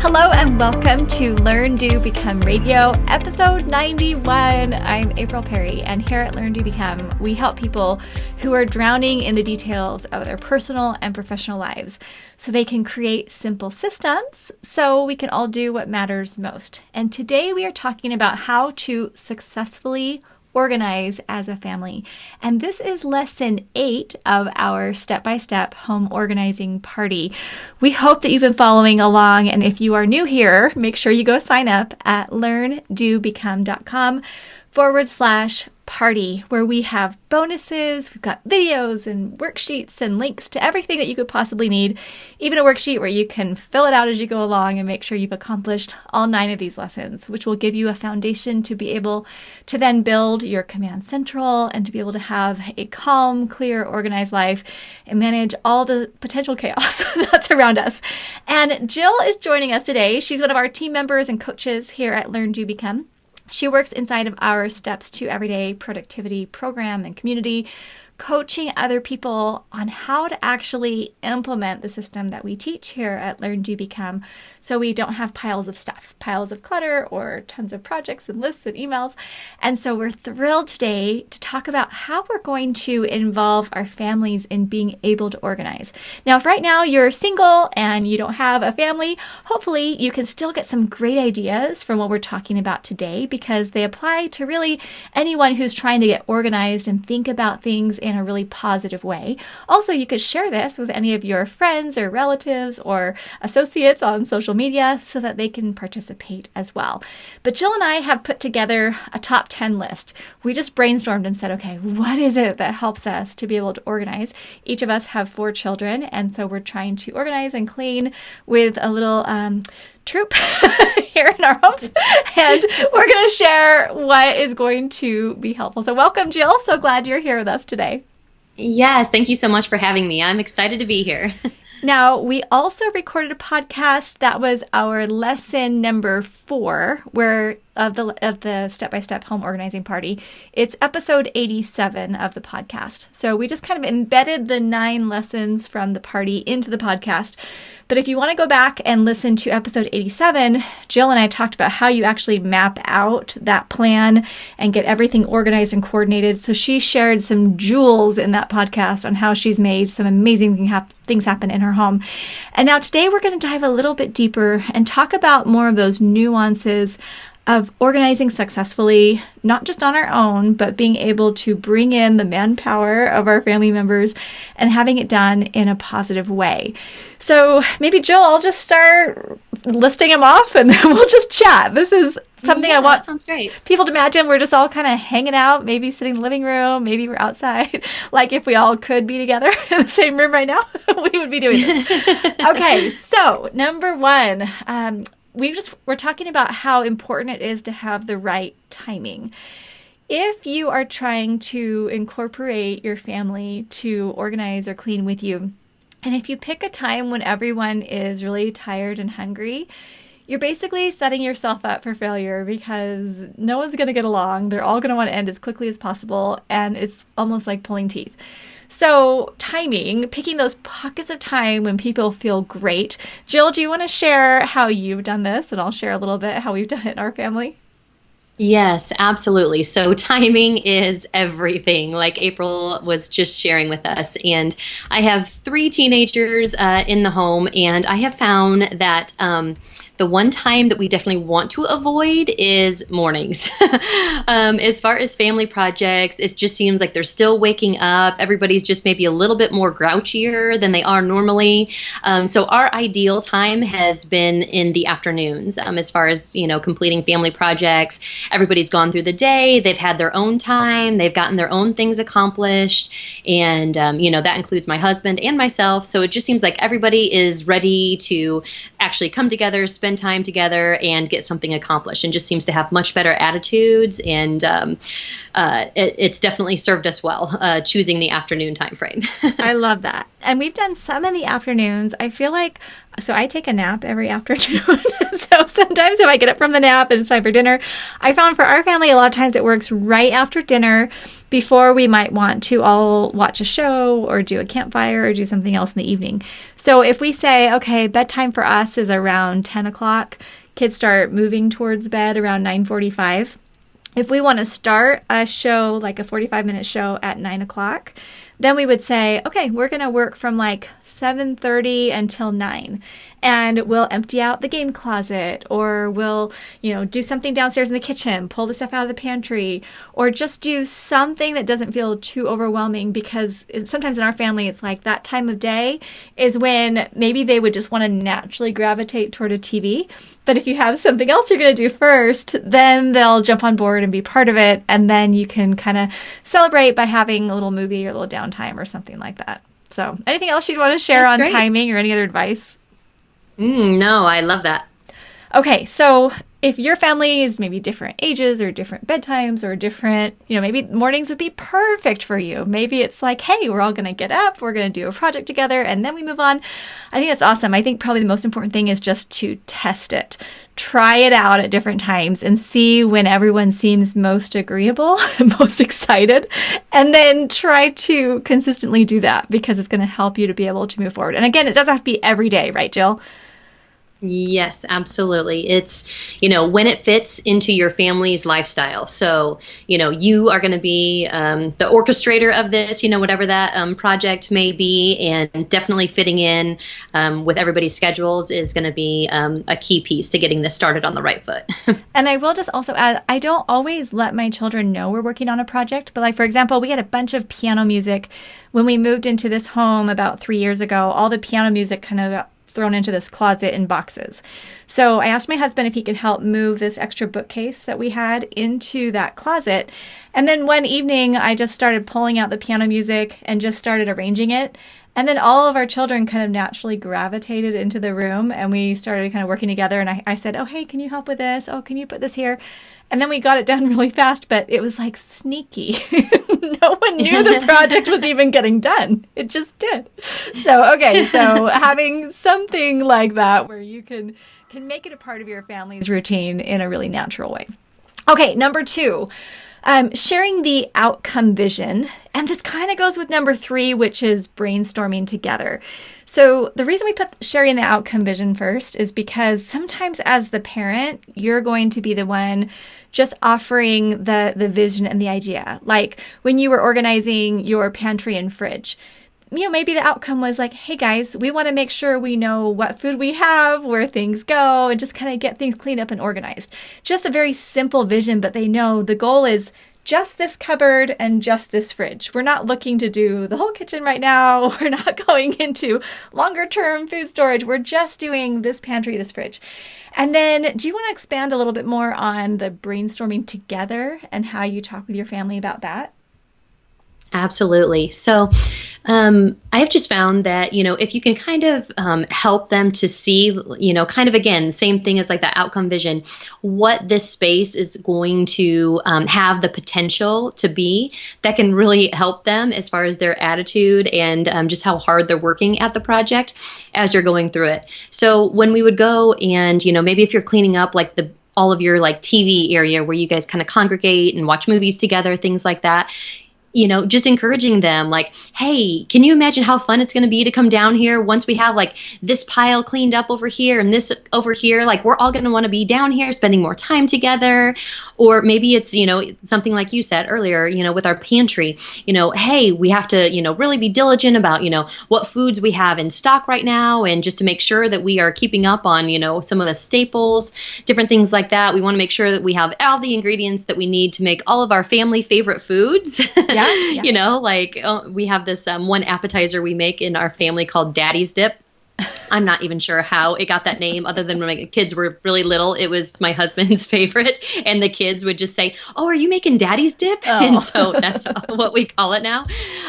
Hello and welcome to Learn, Do, Become Radio, episode 91. I'm April Perry, and here at Learn, Do, Become, we help people who are drowning in the details of their personal and professional lives so they can create simple systems so we can all do what matters most. And today we are talking about how to successfully organize as a family. And this is lesson 8 of our step-by-step home organizing party. We hope that you've been following along. And if you are new here, make sure you go sign up at learndobecome.com/party, where we have bonuses. We've got videos and worksheets and links to everything that you could possibly need, even a worksheet where you can fill it out as you go along and make sure you've accomplished all 9 of these lessons, which will give you a foundation to be able to then build your command central and to be able to have a calm, clear, organized life and manage all the potential chaos that's around us. And Jill is joining us today. She's one of our team members and coaches here at Learn, Do, Become. She works inside of our Steps to Everyday Productivity program and community, coaching other people on how to actually implement the system that we teach here at Learn, Do, Become, so we don't have piles of stuff, piles of clutter, or tons of projects and lists and emails. And so we're thrilled today to talk about how we're going to involve our families in being able to organize. Now, if right now you're single and you don't have a family, hopefully you can still get some great ideas from what we're talking about today, because they apply to really anyone who's trying to get organized and think about things in a really positive way. Also, you could share this with any of your friends or relatives or associates on social media so that they can participate as well. But Jill and I have put together a top 10 list. We just brainstormed and said, okay, what is it that helps us to be able to organize? Each of us have 4 children, and so we're trying to organize and clean with a little troop here in our homes, and we're going to share what is going to be helpful. So welcome, Jill. So glad you're here with us today. Yes, thank you so much for having me. I'm excited to be here. Now, we also recorded a podcast that was our lesson number 4, where of the step-by-step home organizing party. It's episode 87 of the podcast. So we just kind of embedded the 9 lessons from the party into the podcast. But if you want to go back and listen to episode 87, Jill and I talked about how you actually map out that plan and get everything organized and coordinated. So she shared some jewels in that podcast on how she's made some amazing things happen in her home. And now today we're going to dive a little bit deeper and talk about more of those nuances of organizing successfully, not just on our own, but being able to bring in the manpower of our family members and having it done in a positive way. So maybe, Jill, I'll just start listing them off and then we'll just chat. This is something I want sounds great. People to imagine. We're just all kind of hanging out, maybe sitting in the living room, maybe we're outside. Like if we all could be together in the same room right now, we would be doing this. Okay, so number 1, we're talking about how important it is to have the right timing. If you are trying to incorporate your family to organize or clean with you, and if you pick a time when everyone is really tired and hungry, you're basically setting yourself up for failure, because no one's going to get along. They're all going to want to end as quickly as possible, and it's almost like pulling teeth. So timing, picking those pockets of time when people feel great. Jill, do you want to share how you've done this? And I'll share a little bit how we've done it in our family. Yes, absolutely. So timing is everything, like April was just sharing with us. And I have 3 teenagers in the home, and I have found that the one time that we definitely want to avoid is mornings. As far as family projects, it just seems like they're still waking up. Everybody's just maybe a little bit more grouchier than they are normally. So our ideal time has been in the afternoons, as far as, completing family projects. Everybody's gone through the day. They've had their own time. They've gotten their own things accomplished. And, that includes my husband and myself. So it just seems like everybody is ready to actually come together, spend time together, and get something accomplished, and just seems to have much better attitudes. And it's definitely served us well, choosing the afternoon time frame. I love that. And we've done some in the afternoons. I feel like So I take a nap every afternoon. So sometimes if I get up from the nap and it's time for dinner, I found for our family, a lot of times it works right after dinner before we might want to all watch a show or do a campfire or do something else in the evening. So if we say, okay, bedtime for us is around 10 o'clock, kids start moving towards bed around 9:45. If we want to start a show, like a 45-minute show at 9 o'clock, then we would say, okay, we're going to work from like 7:30 until 9. And we'll empty out the game closet, or we'll, do something downstairs in the kitchen, pull the stuff out of the pantry, or just do something that doesn't feel too overwhelming, because sometimes in our family, it's like that time of day is when maybe they would just want to naturally gravitate toward a TV. But if you have something else you're going to do first, then they'll jump on board and be part of it. And then you can kind of celebrate by having a little movie or a little downtime or something like that. So anything else you'd want to share on timing or any other advice? No, I love that. Okay, so if your family is maybe different ages or different bedtimes or different, maybe mornings would be perfect for you. Maybe it's like, hey, we're all going to get up, we're going to do a project together, and then we move on. I think that's awesome. I think probably the most important thing is just to test it. Try it out at different times and see when everyone seems most agreeable, most excited, and then try to consistently do that, because it's going to help you to be able to move forward. And again, it doesn't have to be every day, right, Jill? Yes, absolutely. It's, when it fits into your family's lifestyle. So, you are going to be the orchestrator of this, whatever that project may be, and definitely fitting in with everybody's schedules is going to be a key piece to getting this started on the right foot. And I will just also add, I don't always let my children know we're working on a project, but like, for example, we had a bunch of piano music when we moved into this home about 3 years ago. All the piano music kind of got thrown into this closet in boxes. So I asked my husband if he could help move this extra bookcase that we had into that closet. And then one evening, I just started pulling out the piano music and just started arranging it. And then all of our children kind of naturally gravitated into the room, and we started kind of working together. And I said, oh, hey, can you help with this? Oh, can you put this here? And then we got it done really fast, but it was like sneaky. No one knew the project was even getting done. It just did. So having something like that where you can make it a part of your family's routine in a really natural way. Okay, number 2. Sharing the outcome vision. And this kind of goes with number 3, which is brainstorming together. So the reason we put sharing the outcome vision first is because sometimes as the parent, you're going to be the one just offering the vision and the idea. Like when you were organizing your pantry and fridge, maybe the outcome was like, hey guys, we want to make sure we know what food we have, where things go, and just kind of get things cleaned up and organized. Just a very simple vision, but they know the goal is just this cupboard and just this fridge. We're not looking to do the whole kitchen right now. We're not going into longer term food storage. We're just doing this pantry, this fridge. And then do you want to expand a little bit more on the brainstorming together and how you talk with your family about that? Absolutely. So I've just found that, if you can kind of help them to see, kind of, again, same thing as like that outcome vision, what this space is going to have the potential to be, that can really help them as far as their attitude and just how hard they're working at the project as you're going through it. So when we would go and, maybe if you're cleaning up like all of your like TV area where you guys kind of congregate and watch movies together, things like that, just encouraging them like, hey, can you imagine how fun it's going to be to come down here once we have like this pile cleaned up over here and this over here, like we're all going to want to be down here spending more time together. Or maybe it's, something like you said earlier, with our pantry, hey, we have to, really be diligent about, what foods we have in stock right now. And just to make sure that we are keeping up on, some of the staples, different things like that. We want to make sure that we have all the ingredients that we need to make all of our family favorite foods. Yeah. We have this one appetizer we make in our family called Daddy's Dip. I'm not even sure how it got that name other than when my kids were really little. It was my husband's favorite. And the kids would just say, oh, are you making Daddy's Dip? Oh. And so that's what we call it now.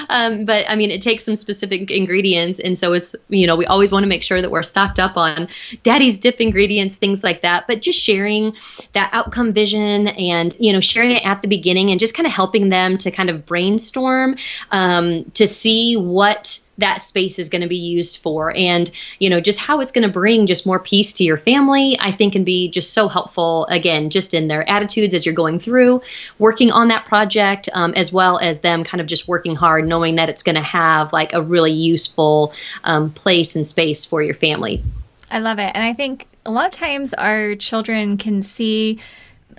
But I mean, it takes some specific ingredients. And so it's, we always want to make sure that we're stocked up on Daddy's Dip ingredients, things like that. But just sharing that outcome vision and, sharing it at the beginning and just kind of helping them to kind of brainstorm to see what that space is going to be used for, and just how it's going to bring just more peace to your family, I think can be just so helpful, again, just in their attitudes as you're going through working on that project, as well as them kind of just working hard, knowing that it's going to have like a really useful place and space for your family. I love it. And I think a lot of times our children can see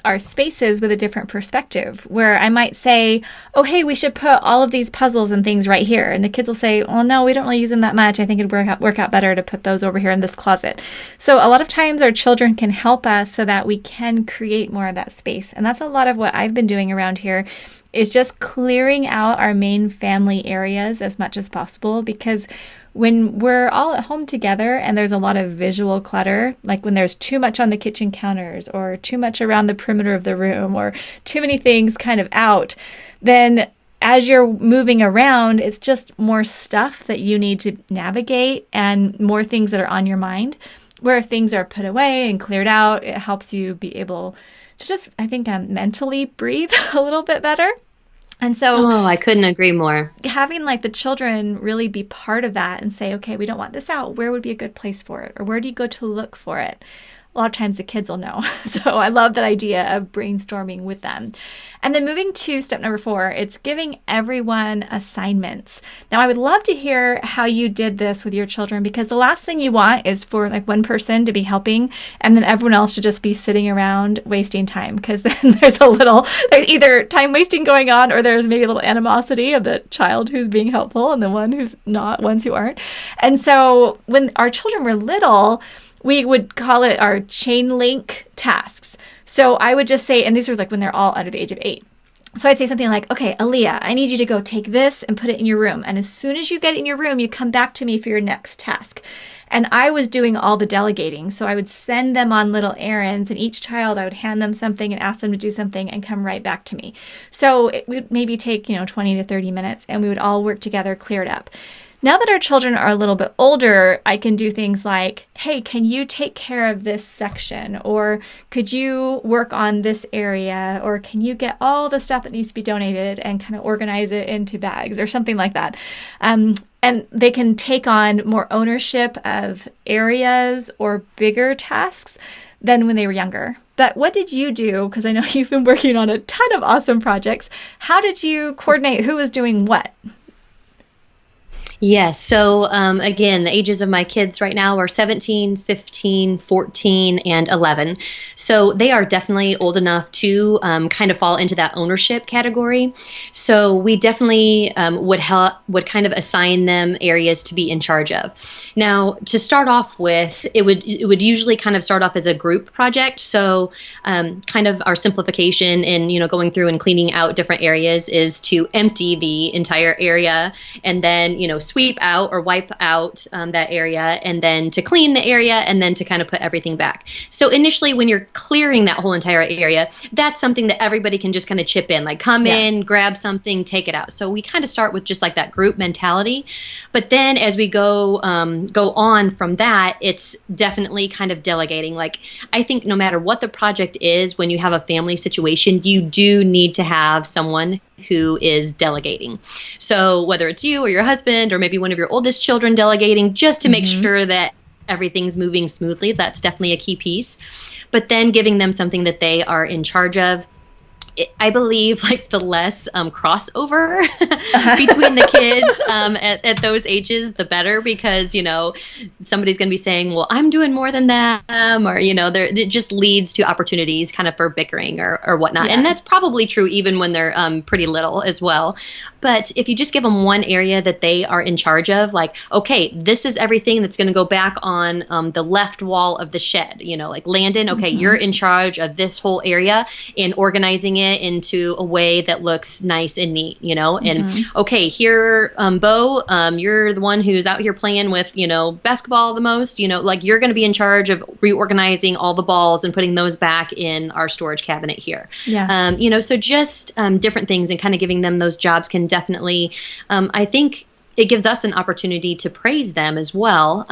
our spaces with a different perspective, where I might say, oh, hey, we should put all of these puzzles and things right here. And the kids will say, well, no, we don't really use them that much. I think it'd work out better to put those over here in this closet. So a lot of times our children can help us so that we can create more of that space. And that's a lot of what I've been doing around here, is just clearing out our main family areas as much as possible, because when we're all at home together and there's a lot of visual clutter, like when there's too much on the kitchen counters or too much around the perimeter of the room or too many things kind of out, then as you're moving around, it's just more stuff that you need to navigate and more things that are on your mind. Where if things are put away and cleared out, it helps you be able to just, I think, mentally breathe a little bit better. And so, I couldn't agree more. Having like the children really be part of that and say, okay, we don't want this out. Where would be a good place for it? Or where do you go to look for it? A lot of times the kids will know. So I love that idea of brainstorming with them. And then moving to step number 4, it's giving everyone assignments. Now, I would love to hear how you did this with your children, because the last thing you want is for like one person to be helping and then everyone else to just be sitting around wasting time, because then there's either time wasting going on, or there's maybe a little animosity of the child who's being helpful and the one who's not, ones who aren't. And so when our children were little, we would call it our chain link tasks. So I would just say, and these were like when they're all under the age of 8. So I'd say something like, okay, Aaliyah, I need you to go take this and put it in your room. And as soon as you get it in your room, you come back to me for your next task. And I was doing all the delegating. So I would send them on little errands, and each child, I would hand them something and ask them to do something and come right back to me. So it would maybe take, 20 to 30 minutes, and we would all work together, clear it up. Now that our children are a little bit older, I can do things like, hey, can you take care of this section? Or could you work on this area? Or can you get all the stuff that needs to be donated and kind of organize it into bags or something like that? And they can take on more ownership of areas or bigger tasks than when they were younger. But what did you do? Because I know you've been working on a ton of awesome projects. How did you coordinate who was doing what? Yes. So again, the ages of my kids right now are 17, 15, 14, and 11. So they are definitely old enough to kind of fall into that ownership category. So we definitely would kind of assign them areas to be in charge of. Now, to start off with, it would usually kind of start off as a group project. So kind of our simplification in going through and cleaning out different areas is to empty the entire area, and then sweep out or wipe out that area, and then to clean the area, and then to kind of put everything back. So initially, when you're clearing that whole entire area, that's something that everybody can just kind of chip in, like come in, grab something, take it out. So we kind of start with just like that group mentality. But then as we go on from that, it's definitely kind of delegating. Like, I think no matter what the project is, when you have a family situation, you do need to have someone who is delegating. So whether it's you or your husband or maybe one of your oldest children delegating, just to make sure that everything's moving smoothly, that's definitely a key piece. But then giving them something that they are in charge of. I believe like the less crossover between the kids at those ages, the better, because, somebody's going to be saying, well, I'm doing more than them, or, it just leads to opportunities kind of for bickering or whatnot. Yeah. And that's probably true even when they're pretty little as well. But if you just give them one area that they are in charge of, like, okay, this is everything that's going to go back on the left wall of the shed, like Landon, okay, you're in charge of this whole area and organizing it into a way that looks nice and neat, and okay, here, Bo, you're the one who's out here playing with, basketball the most, like you're going to be in charge of reorganizing all the balls and putting those back in our storage cabinet here. Yeah. So just different things, and kind of giving them those jobs can definitely, I think it gives us an opportunity to praise them as well.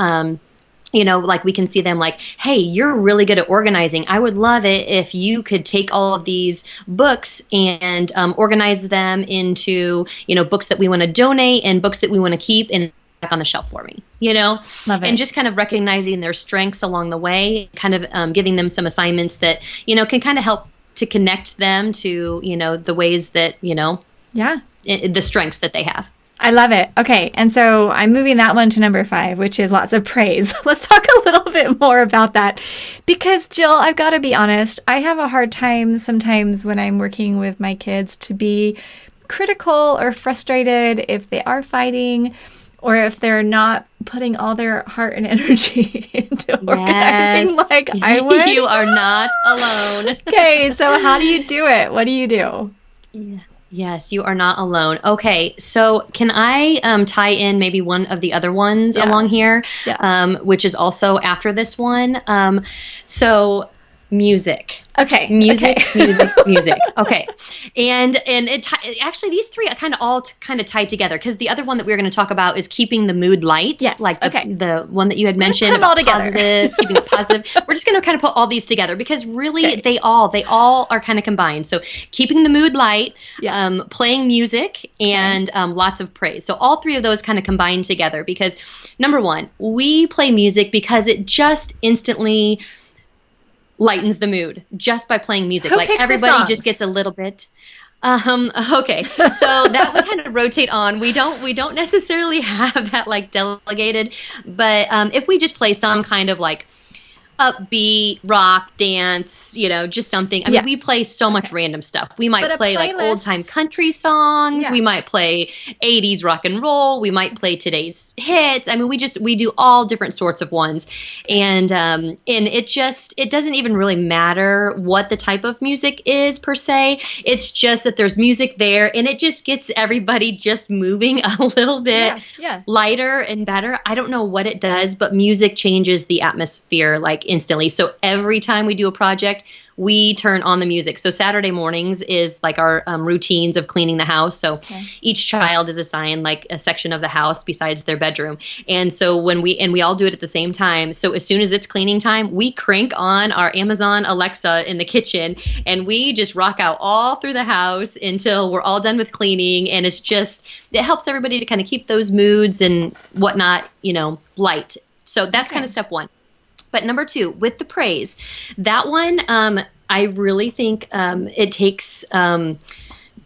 Like we can see them like, hey, you're really good at organizing. I would love it if you could take all of these books and organize them into, books that we want to donate and books that we want to keep, and on the shelf for me, you know, Love it. and just kind of recognizing their strengths along the way, kind of giving them some assignments that, you know, can kind of help to connect them to, you know, the ways that, you know, Yeah. the strengths that they have. I love it. Okay. And so I'm moving that one to number 5, which is lots of praise. Let's talk a little bit more about that. Because, Jill, I've got to be honest, I have a hard time sometimes when I'm working with my kids to be critical or frustrated if they are fighting or if they're not putting all their heart and energy into organizing like I would. You are not alone. Okay. So how do you do it? What do you do? Yeah. Yes, you are not alone. Okay, so can I tie in maybe one of the other ones along here, which is also after this one? So music. Okay. Music, okay. music. Okay. And actually these three kind of all kind of tied together because the other one that we're going to talk about is keeping the mood light. Yes. Like Okay. the one that you had mentioned Put them all about together. positive, keeping it positive. We're just going to kind of put all these together because really they all are kind of combined. So keeping the mood light, playing music, and lots of praise. So all three of those kind of combined together because number one, we play music because it just instantly lightens the mood just by playing music. Who like picks the everybody songs? just gets a little bit. Okay, so that we kind of rotate on. We don't necessarily have that like delegated, but if we just play some kind of like upbeat rock dance, you know, just something. I mean, we play so much random stuff. We might play like old time country songs. Yeah. We might play 80s rock and roll. We might play today's hits. I mean, we do all different sorts of ones. And it doesn't even really matter what the type of music is per se. It's just that there's music there and it just gets everybody just moving a little bit lighter and better. I don't know what it does, but music changes the atmosphere like instantly. So every time we do a project, we turn on the music. So Saturday mornings is like our routines of cleaning the house. So each child is assigned like a section of the house besides their bedroom. And so we all do it at the same time. So as soon as it's cleaning time, we crank on our Amazon Alexa in the kitchen and we just rock out all through the house until we're all done with cleaning. And it helps everybody to kind of keep those moods and whatnot, you know, light. So that's kind of step one. But number 2, with the praise, that one, I really think it takes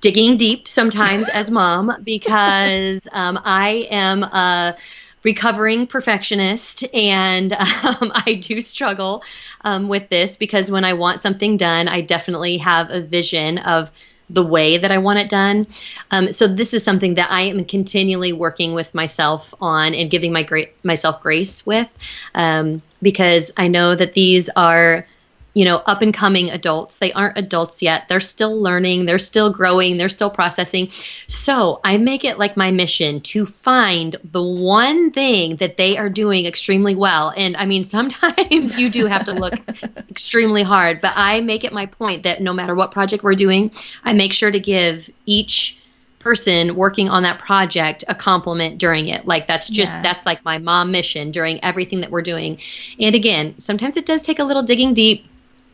digging deep sometimes as mom because I am a recovering perfectionist and I do struggle with this because when I want something done, I definitely have a vision of the way that I want it done. So this is something that I am continually working with myself on and giving myself grace with, because I know that these are, you know, up and coming adults. They aren't adults yet. They're still learning. They're still growing. They're still processing. So I make it like my mission to find the one thing that they are doing extremely well. And I mean, sometimes you do have to look extremely hard, but I make it my point that no matter what project we're doing, I make sure to give each person working on that project a compliment during it. Like that's like my mom mission during everything that we're doing. And again, sometimes it does take a little digging deep,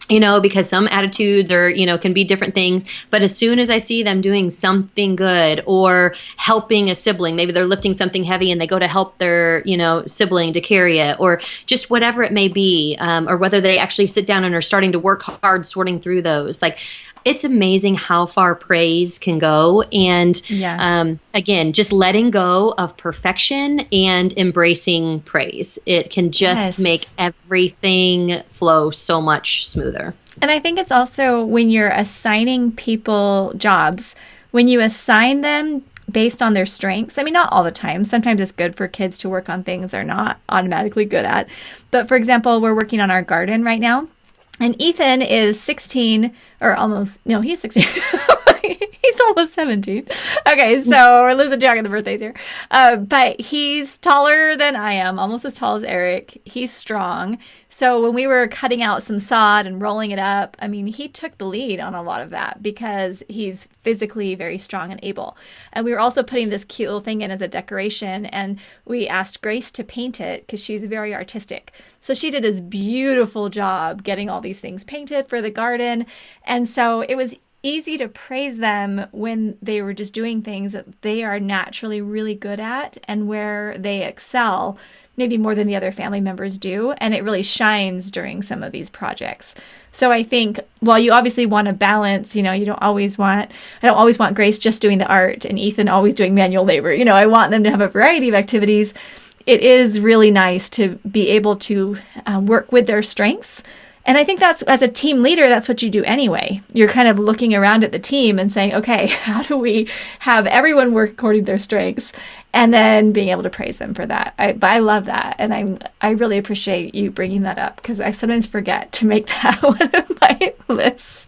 you know, because some attitudes are, you know, can be different things. But as soon as I see them doing something good or helping a sibling, maybe they're lifting something heavy and they go to help their, you know, sibling to carry it or just whatever it may be, or whether they actually sit down and are starting to work hard sorting through those, like, it's amazing how far praise can go. And again, just letting go of perfection and embracing praise. It can just make everything flow so much smoother. And I think it's also when you're assigning people jobs, when you assign them based on their strengths. I mean, not all the time. Sometimes it's good for kids to work on things they're not automatically good at. But for example, we're working on our garden right now. And Ethan is 16, or almost, no, he's 16. He's almost 17. Okay, so we're losing track of the birthdays here. But he's taller than I am, almost as tall as Eric. He's strong. So when we were cutting out some sod and rolling it up, I mean, he took the lead on a lot of that because he's physically very strong and able. And we were also putting this cute little thing in as a decoration, and we asked Grace to paint it because she's very artistic. So she did this beautiful job getting all these things painted for the garden. And so it was easy to praise them when they were just doing things that they are naturally really good at and where they excel, maybe more than the other family members do. And it really shines during some of these projects. So I think, while you obviously want to balance, I don't always want Grace just doing the art and Ethan always doing manual labor. I want them to have a variety of activities. It is really nice to be able to work with their strengths. And I think that's, as a team leader, that's what you do anyway. You're kind of looking around at the team and saying, okay, how do we have everyone work according to their strengths? And then being able to praise them for that. I love that. And I really appreciate you bringing that up, because I sometimes forget to make that one of my lists.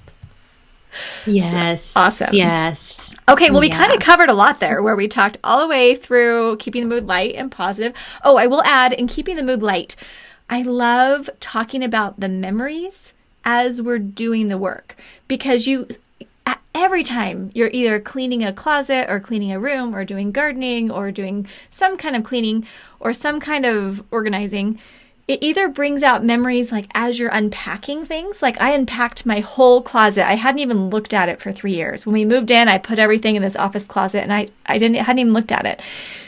Yes. So, awesome. Yes. Okay, well, we kind of covered a lot there, where we talked all the way through keeping the mood light and positive. Oh, I will add, in keeping the mood light, I love talking about the memories as we're doing the work, because every time you're either cleaning a closet or cleaning a room or doing gardening or doing some kind of cleaning or some kind of organizing, it either brings out memories, like as you're unpacking things. Like, I unpacked my whole closet. I hadn't even looked at it for 3 years. When we moved in, I put everything in this office closet, and I hadn't even looked at it.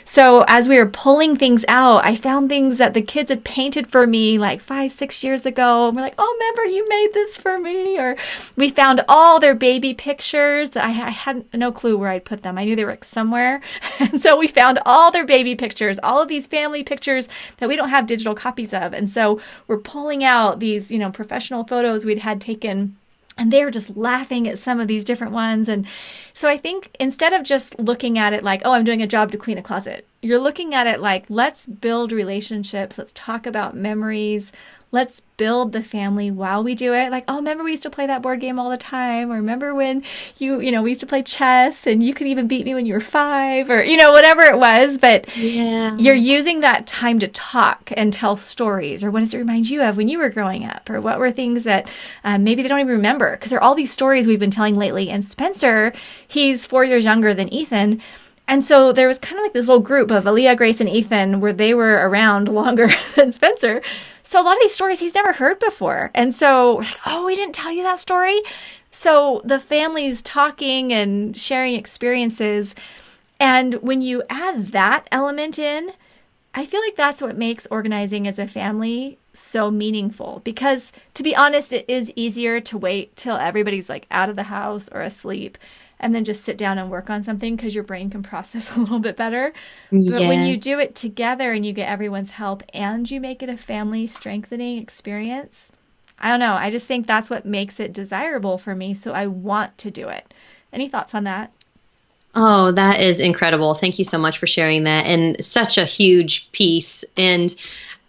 So as we were pulling things out, I found things that the kids had painted for me like 5-6 years ago. And we're like, oh, remember you made this for me? Or we found all their baby pictures that I had no clue where I'd put them. I knew they were somewhere. And so we found all their baby pictures, all of these family pictures that we don't have digital copies of. And so we're pulling out these, professional photos we'd had taken. And they were just laughing at some of these different ones. And so I think, instead of just looking at it like, oh, I'm doing a job to clean a closet, you're looking at it like, let's build relationships. Let's talk about memories. Let's build the family while we do it. Like, oh, remember we used to play that board game all the time? Or remember when we used to play chess and you could even beat me when you were 5, or, whatever it was. But you're using that time to talk and tell stories. Or what does it remind you of when you were growing up? Or what were things that maybe they don't even remember? Because there are all these stories we've been telling lately. And Spencer, he's 4 years younger than Ethan. And so there was kind of like this little group of Aaliyah, Grace, and Ethan, where they were around longer than Spencer. So a lot of these stories he's never heard before. And so, like, oh, we didn't tell you that story? So the family's talking and sharing experiences. And when you add that element in, I feel like that's what makes organizing as a family so meaningful. Because, to be honest, it is easier to wait till everybody's like out of the house or asleep and then just sit down and work on something, because your brain can process a little bit better. Yes. But when you do it together and you get everyone's help and you make it a family strengthening experience, I don't know. I just think that's what makes it desirable for me. So I want to do it. Any thoughts on that? Oh, that is incredible. Thank you so much for sharing that. And such a huge piece. And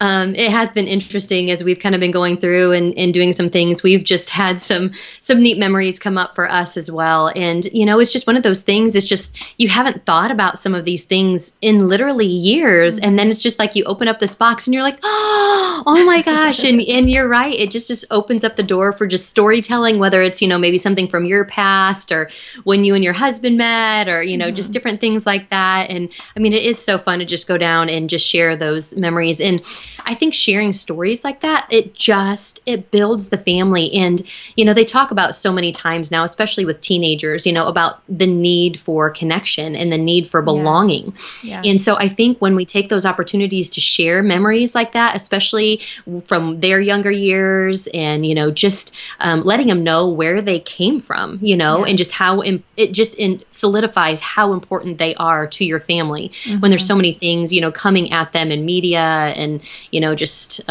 it has been interesting as we've kind of been going through and doing some things. We've just had some neat memories come up for us as well. And, it's just one of those things. It's just, you haven't thought about some of these things in literally years. Mm-hmm. And then it's just like you open up this box and you're like, oh my gosh. and you're right. It just opens up the door for just storytelling, whether it's, maybe something from your past, or when you and your husband met, or, mm-hmm. just different things like that. And I mean, it is so fun to just go down and just share those memories. And I think sharing stories like that, it builds the family. And, they talk about so many times now, especially with teenagers, about the need for connection and the need for belonging. Yeah. And so I think when we take those opportunities to share memories like that, especially from their younger years, and, just letting them know where they came from, and just how it just solidifies how important they are to your family, mm-hmm. when there's so many things, coming at them in media and, just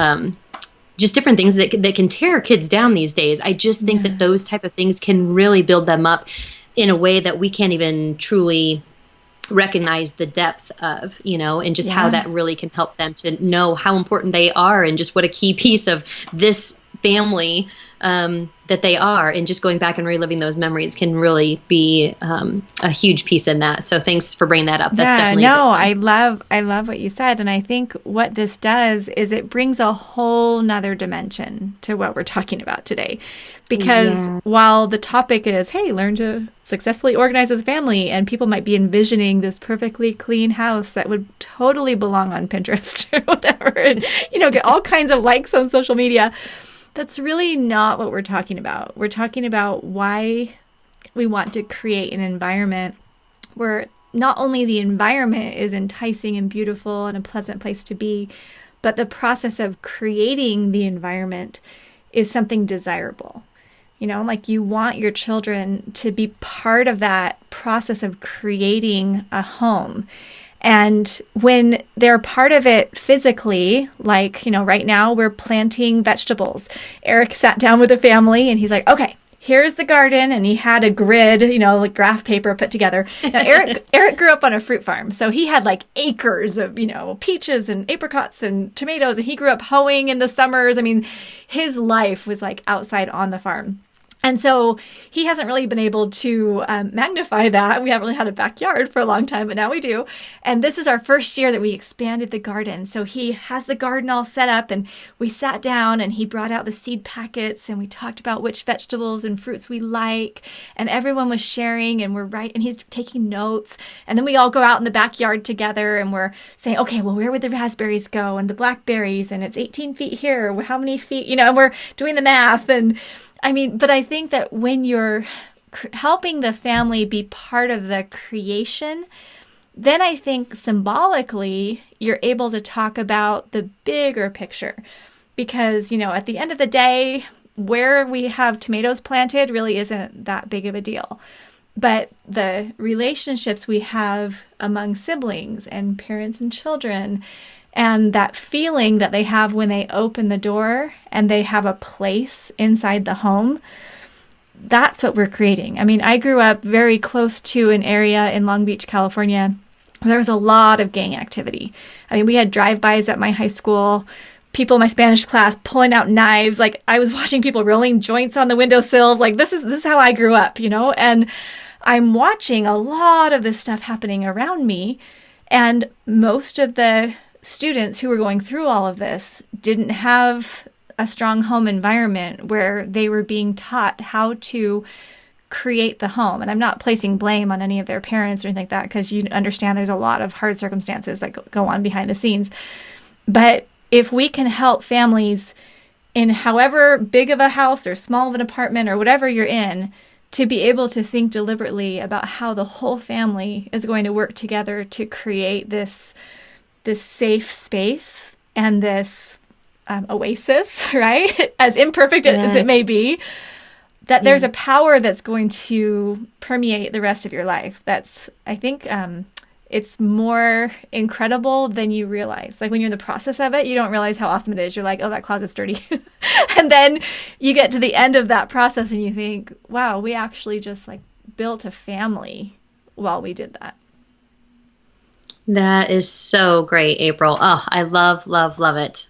different things that can tear kids down these days. I just think that those type of things can really build them up in a way that we can't even truly recognize the depth of, and just how that really can help them to know how important they are, and just what a key piece of this family that they are. And just going back and reliving those memories can really be a huge piece in that. So thanks for bringing that up. That's definitely I love what you said. And I think what this does is it brings a whole nother dimension to what we're talking about today. Because while the topic is, hey, learn to successfully organize as a family, and people might be envisioning this perfectly clean house that would totally belong on Pinterest or whatever, and, get all kinds of likes on social media, that's really not what we're talking about. We're talking about why we want to create an environment where not only the environment is enticing and beautiful and a pleasant place to be, but the process of creating the environment is something desirable. You know, like you want your children to be part of that process of creating a home. And when they're part of it physically, like, you know, right now we're planting vegetables. Eric sat down with the family and he's like, okay, here's the garden. And he had a grid, you know, like graph paper put together. Now, Eric grew up on a fruit farm. So he had like acres of, you know, peaches and apricots and tomatoes. And he grew up hoeing in the summers. I mean, his life was like outside on the farm. And so he hasn't really been able to magnify that. We haven't really had a backyard for a long time, but now we do. And this is our first year that we expanded the garden. So he has the garden all set up, and we sat down and he brought out the seed packets and we talked about which vegetables and fruits we like. And everyone was sharing and and he's taking notes. And then we all go out in the backyard together and we're saying, okay, well, where would the raspberries go and the blackberries? And it's 18 feet here. How many feet? You know, and we're doing the math. And I mean, but I think that when you're helping the family be part of the creation, then I think symbolically you're able to talk about the bigger picture. Because, you know, at the end of the day, where we have tomatoes planted really isn't that big of a deal. But the relationships we have among siblings and parents and children, and that feeling that they have when they open the door and they have a place inside the home, that's what we're creating. I mean, I grew up very close to an area in Long Beach, California, where there was a lot of gang activity. I mean, we had drive-bys at my high school, people in my Spanish class pulling out knives. Like, I was watching people rolling joints on the windowsills. Like, this is how I grew up, you know? And I'm watching a lot of this stuff happening around me. And most of the students who were going through all of this didn't have a strong home environment where they were being taught how to create the home. And I'm not placing blame on any of their parents or anything like that, because you understand there's a lot of hard circumstances that go on behind the scenes. But if we can help families in however big of a house or small of an apartment or whatever you're in, to be able to think deliberately about how the whole family is going to work together to create this safe space and this oasis, right? As imperfect as it may be, that there's a power that's going to permeate the rest of your life. That's, I think, it's more incredible than you realize. Like when you're in the process of it, you don't realize how awesome it is. You're like, oh, that closet's dirty. And then you get to the end of that process and you think, wow, we actually just like built a family while we did that. That is so great, April. Oh, I love, love, love it.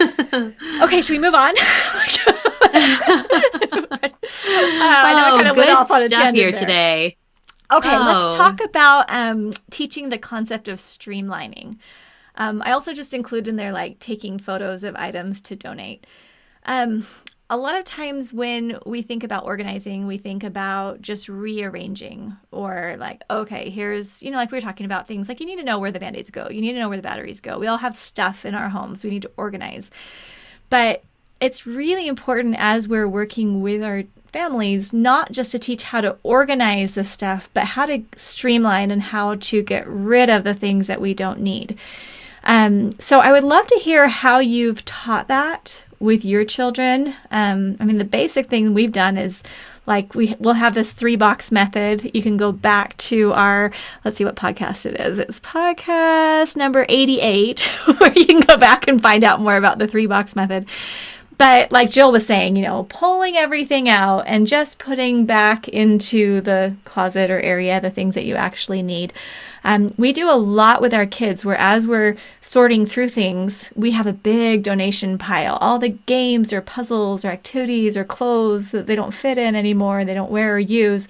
Okay, should we move on? I know I kind of went off on a tangent here there. Today. Okay, let's talk about teaching the concept of streamlining. I also just include in there like taking photos of items to donate. A lot of times when we think about organizing, we think about just rearranging or like, okay, here's, you know, like we were talking about things like you need to know where the Band-Aids go. You need to know where the batteries go. We all have stuff in our homes. We need to organize. But it's really important as we're working with our families, not just to teach how to organize the stuff, but how to streamline and how to get rid of the things that we don't need. So I would love to hear how you've taught that with your children. I mean, the basic thing we've done is like we'll have this 3-box method. You can go back to our, let's see what podcast it is. It's podcast number 88, where you can go back and find out more about the 3-box method. But like Jill was saying, you know, pulling everything out and just putting back into the closet or area the things that you actually need. We do a lot with our kids where as we're sorting through things, we have a big donation pile. All the games or puzzles or activities or clothes that they don't fit in anymore, they don't wear or use.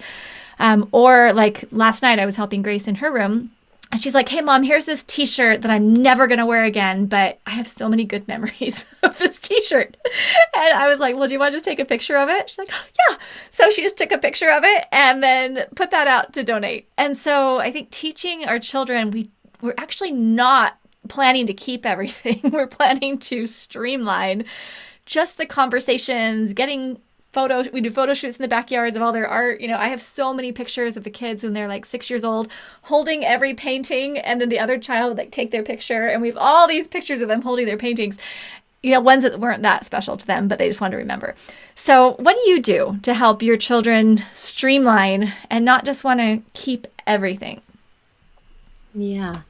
Or like last night I was helping Grace in her room. And she's like, hey, Mom, here's this T-shirt that I'm never going to wear again, but I have so many good memories of this T-shirt. And I was like, well, do you want to just take a picture of it? She's like, yeah. So she just took a picture of it and then put that out to donate. And so I think teaching our children, we're actually not planning to keep everything. We're planning to streamline just the conversations, getting we do photo shoots in the backyards of all their art. You know, I have so many pictures of the kids when they're like 6 years old holding every painting, and then the other child would like take their picture, and we have all these pictures of them holding their paintings. You know, ones that weren't that special to them, but they just wanted to remember. So what do you do to help your children streamline and not just want to keep everything? Yeah.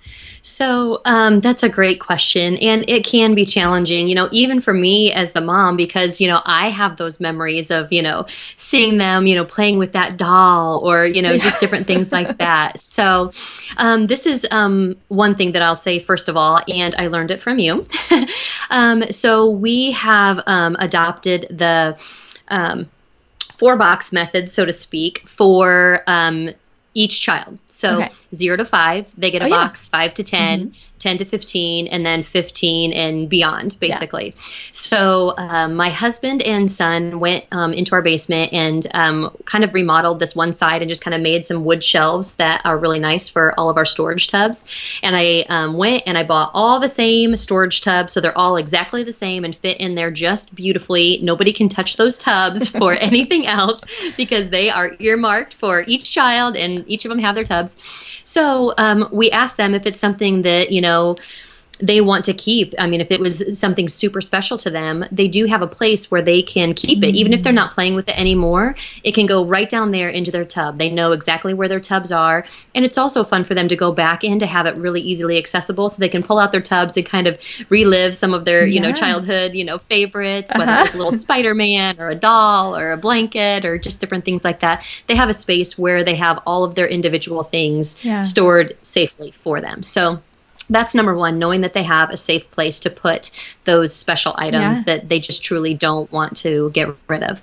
So that's a great question. And it can be challenging, you know, even for me as the mom, because, you know, I have those memories of, you know, seeing them, you know, playing with that doll or, you know, just different things like that. So this is one thing that I'll say, first of all, and I learned it from you. So we have adopted the 4-box method, so to speak, for each child. So 0 to 5, they get a box, 5 to 10, 10 to 15, and then 15 and beyond, basically. Yeah. So my husband and son went into our basement and kind of remodeled this one side and just kind of made some wood shelves that are really nice for all of our storage tubs. And I went and I bought all the same storage tubs, so they're all exactly the same and fit in there just beautifully. Nobody can touch those tubs for anything else because they are earmarked for each child, and each of them have their tubs. So we asked them if it's something that, you know, they want to keep. I mean, if it was something super special to them, they do have a place where they can keep it. Even if they're not playing with it anymore, it can go right down there into their tub. They know exactly where their tubs are. And it's also fun for them to go back in to have it really easily accessible, so they can pull out their tubs and kind of relive some of their, you know, childhood, you know, favorites, whether it's a little Spider-Man or a doll or a blanket or just different things like that. They have a space where they have all of their individual things stored safely for them. So that's number one, knowing that they have a safe place to put those special items that they just truly don't want to get rid of.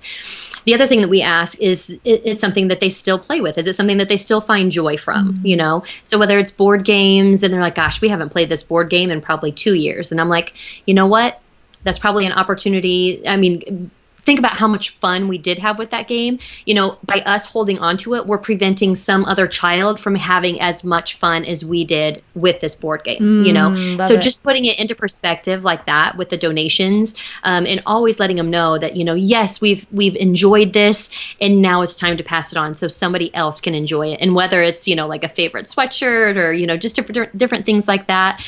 The other thing that we ask is, it's something that they still play with? Is it something that they still find joy from, you know? So whether it's board games and they're like, gosh, we haven't played this board game in probably 2 years. And I'm like, you know what? That's probably an opportunity. I mean, think about how much fun we did have with that game. You know, by us holding on to it, we're preventing some other child from having as much fun as we did with this board game, you know? So just putting it into perspective like that with the donations, and always letting them know that, you know, yes, we've enjoyed this, and now it's time to pass it on so somebody else can enjoy it. And whether it's, you know, like a favorite sweatshirt or, you know, just different things like that,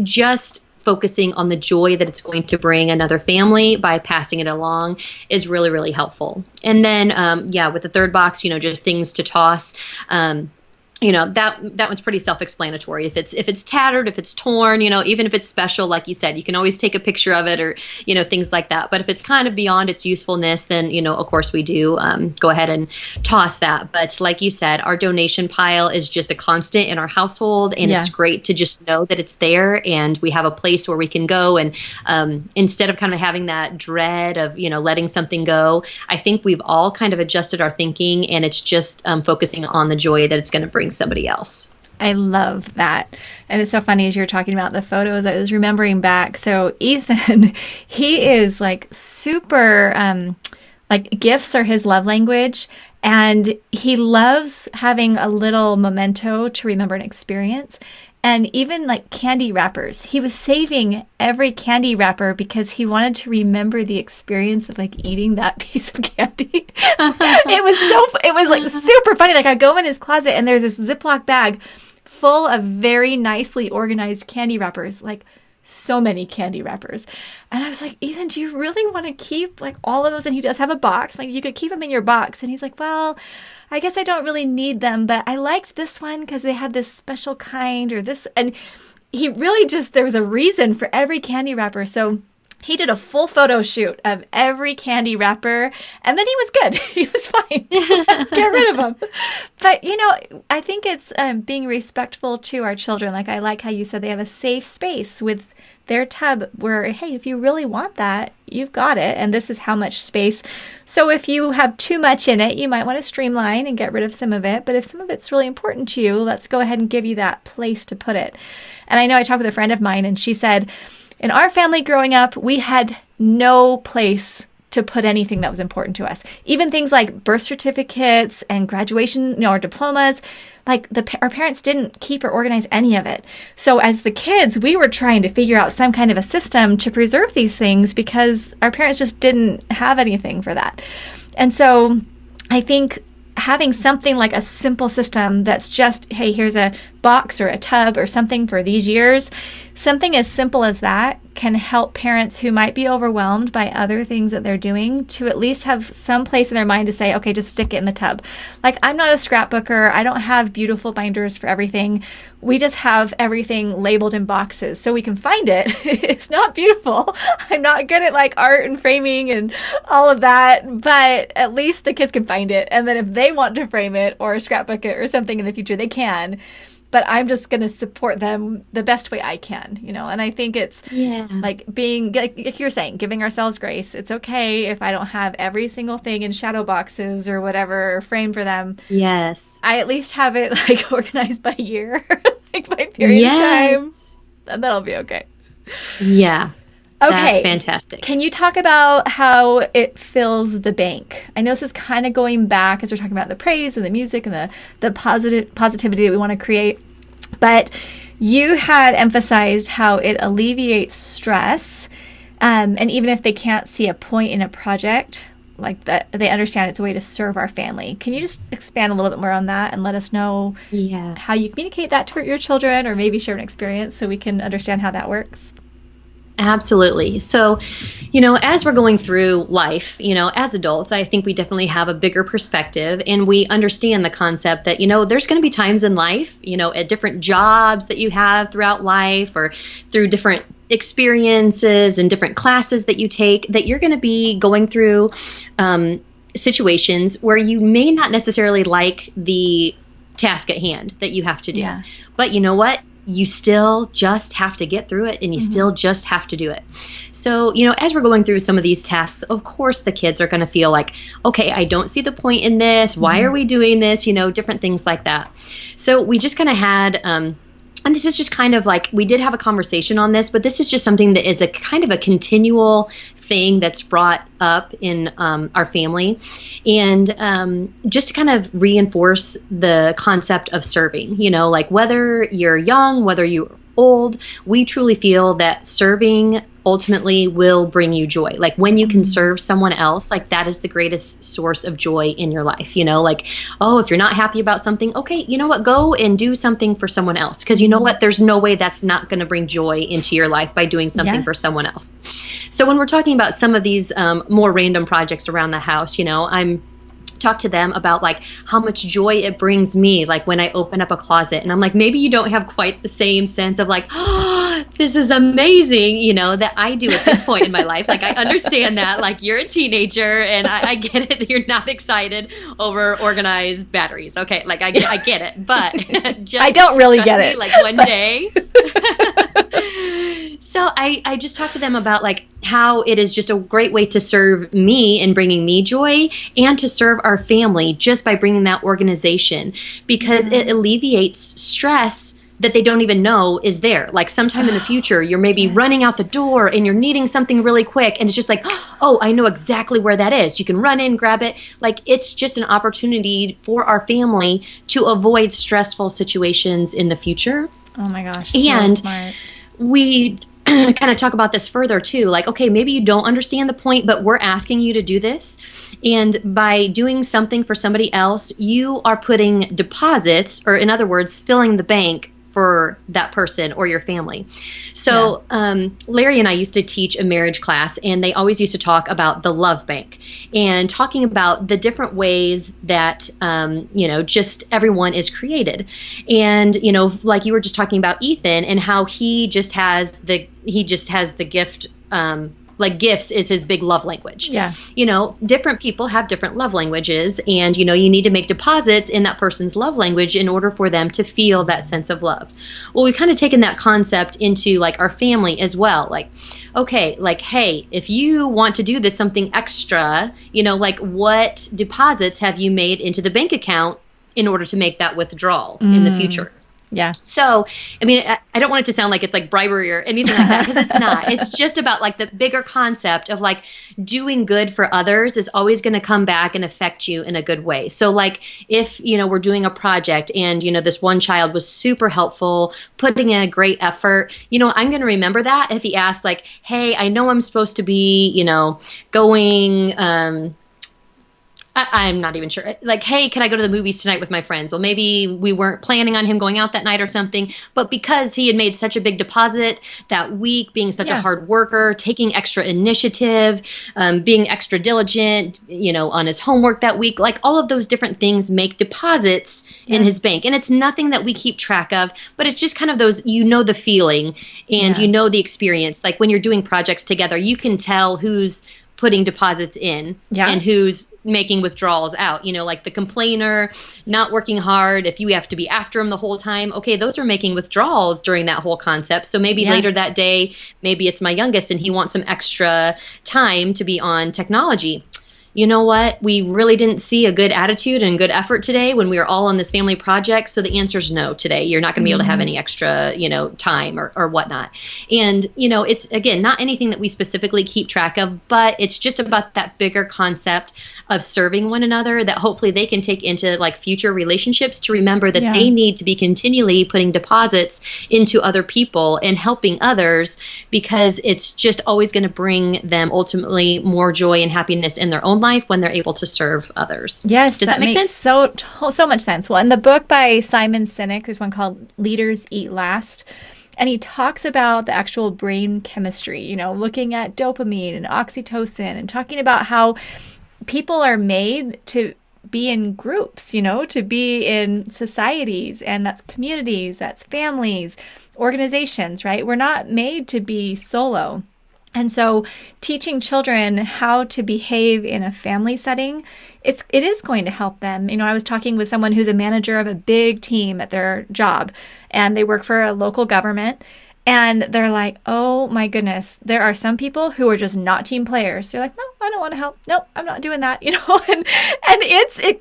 just focusing on the joy that it's going to bring another family by passing it along is really, really helpful. And then, with the 3rd box, you know, just things to toss. You know, that one's pretty self-explanatory. If it's tattered, if it's torn, you know, even if it's special, like you said, you can always take a picture of it or, you know, things like that. But if it's kind of beyond its usefulness, then, you know, of course we do go ahead and toss that. But like you said, our donation pile is just a constant in our household, and it's great to just know that it's there and we have a place where we can go. And instead of kind of having that dread of, you know, letting something go, I think we've all kind of adjusted our thinking, and it's just focusing on the joy that it's going to bring somebody else. I love that. And it's so funny as you're talking about the photos, I was remembering back. So Ethan, he is like super, like gifts are his love language. And he loves having a little memento to remember an experience. And even like candy wrappers. He was saving every candy wrapper because he wanted to remember the experience of like eating that piece of candy. It was like super funny. Like I go in his closet and there's this Ziploc bag full of very nicely organized candy wrappers, like so many candy wrappers. And I was like, Ethan, do you really want to keep like all of those? And he does have a box. Like you could keep them in your box. And he's like, well, I guess I don't really need them, but I liked this one because they had this special kind or this. And he really just, there was a reason for every candy wrapper. So he did a full photo shoot of every candy wrapper, and then he was good. He was fine. Get rid of them. But, you know, I think it's being respectful to our children. Like I like how you said they have a safe space with their tub where, hey, if you really want that, you've got it. And this is how much space. So if you have too much in it, you might want to streamline and get rid of some of it. But if some of it's really important to you, let's go ahead and give you that place to put it. And I know I talked with a friend of mine, and she said, in our family growing up, we had no place to put anything that was important to us. Even things like birth certificates and graduation, you know, or diplomas, like our parents didn't keep or organize any of it. So as the kids, we were trying to figure out some kind of a system to preserve these things because our parents just didn't have anything for that. And so I think having something like a simple system that's just, hey, here's a box or a tub or something for these years, something as simple as that can help parents who might be overwhelmed by other things that they're doing to at least have some place in their mind to say, okay, just stick it in the tub. Like, I'm not a scrapbooker. I don't have beautiful binders for everything. We just have everything labeled in boxes so we can find it. It's not beautiful. I'm not good at like art and framing and all of that, but at least the kids can find it. And then if they want to frame it or scrapbook it or something in the future, they can. But I'm just going to support them the best way I can, you know? And I think it's like being, like you're saying, giving ourselves grace. It's okay if I don't have every single thing in shadow boxes or whatever framed for them. Yes. I at least have it like organized by year, like by period of time. And that'll be okay. Yeah. Okay. That's fantastic. Can you talk about how it fills the bank? I know this is kind of going back as we're talking about the praise and the music and the positivity that we want to create. But you had emphasized how it alleviates stress. And even if they can't see a point in a project, like that, they understand it's a way to serve our family. Can you just expand a little bit more on that and let us know how you communicate that to your children, or maybe share an experience so we can understand how that works? Absolutely. So, you know, as we're going through life, you know, as adults, I think we definitely have a bigger perspective, and we understand the concept that, you know, there's going to be times in life, you know, at different jobs that you have throughout life or through different experiences and different classes that you take, that you're going to be going through situations where you may not necessarily like the task at hand that you have to do. Yeah. But you know what? You still just have to get through it, and you still just have to do it. So, you know, as we're going through some of these tasks, of course, the kids are going to feel like, okay, I don't see the point in this. Why are we doing this? You know, different things like that. So we just kind of had, and this is just kind of like, we did have a conversation on this, but this is just something that is a kind of a continual thing that's brought up in our family. And just to kind of reinforce the concept of serving, you know, like whether you're young, whether you're old, we truly feel that serving ultimately will bring you joy. Like when you can serve someone else, like that is the greatest source of joy in your life. You know, like, oh, if you're not happy about something, okay, you know what, go and do something for someone else. Because you know what, there's no way that's not going to bring joy into your life by doing something for someone else. So when we're talking about some of these more random projects around the house, you know, I'm talk to them about like how much joy it brings me, like when I open up a closet, and I'm like, maybe you don't have quite the same sense of like, oh, this is amazing, you know, that I do at this point in my life. Like I understand that, like you're a teenager, and I get it that you're not excited over organized batteries. Okay, like I get it, but just I don't really get it. Like one day. So I just talked to them about like how it is just a great way to serve me and bringing me joy, and to serve our family just by bringing that organization, because it alleviates stress that they don't even know is there. Like sometime in the future, you're maybe running out the door and you're needing something really quick, and it's just like, oh, I know exactly where that is. You can run in, grab it. Like it's just an opportunity for our family to avoid stressful situations in the future. Oh my gosh, and so smart. We kind of talk about this further too, like, okay, maybe you don't understand the point, but we're asking you to do this. And by doing something for somebody else, you are putting deposits, or in other words, filling the bank for that person or your family. So Larry and I used to teach a marriage class, and they always used to talk about the love bank, and talking about the different ways that, you know, just everyone is created. And, you know, like you were just talking about Ethan and how he just has the gift, like gifts is his big love language. Yeah. You know, different people have different love languages, and, you know, you need to make deposits in that person's love language in order for them to feel that sense of love. Well, we've kind of taken that concept into like our family as well. Like, okay, like, hey, if you want to do this something extra, you know, like what deposits have you made into the bank account in order to make that withdrawal in the future? Yeah. So, I mean, I don't want it to sound like it's like bribery or anything like that, because it's not. It's just about like the bigger concept of like doing good for others is always going to come back and affect you in a good way. So like if, we're doing a project and, this one child was super helpful, putting in a great effort, I'm going to remember that if he asks like, hey, I know I'm supposed to be, going, I'm not even sure. Like, hey, can I go to the movies tonight with my friends? Well, maybe we weren't planning on him going out that night or something, but because he had made such a big deposit that week, being such a hard worker, taking extra initiative, being extra diligent, on his homework that week, like all of those different things make deposits in his bank. And it's nothing that we keep track of, but it's just kind of those, the feeling and the experience. Like when you're doing projects together, you can tell who's putting deposits in and who's making withdrawals out, like the complainer, not working hard. If you have to be after them the whole time, okay, those are making withdrawals during that whole concept. So maybe later that day, maybe it's my youngest and he wants some extra time to be on technology. You know what? We really didn't see a good attitude and good effort today when we were all on this family project. So the answer is no today. You're not going to be able to have any extra, time or whatnot. And, it's, again, not anything that we specifically keep track of, but it's just about that bigger concept of serving one another that hopefully they can take into like future relationships to remember that they need to be continually putting deposits into other people and helping others, because it's just always going to bring them ultimately more joy and happiness in their own life when they're able to serve others. Yes. Does that make sense? So much sense. Well, in the book by Simon Sinek, there's one called Leaders Eat Last. And he talks about the actual brain chemistry, looking at dopamine and oxytocin and talking about how people are made to be in groups, to be in societies, and that's communities, that's families, organizations, right? We're not made to be solo. And so teaching children how to behave in a family setting, it is going to help them. I was talking with someone who's a manager of a big team at their job, and they work for a local government. And they're like, oh my goodness, there are some people who are just not team players. They're like, no, I don't want to help. No, I'm not doing that,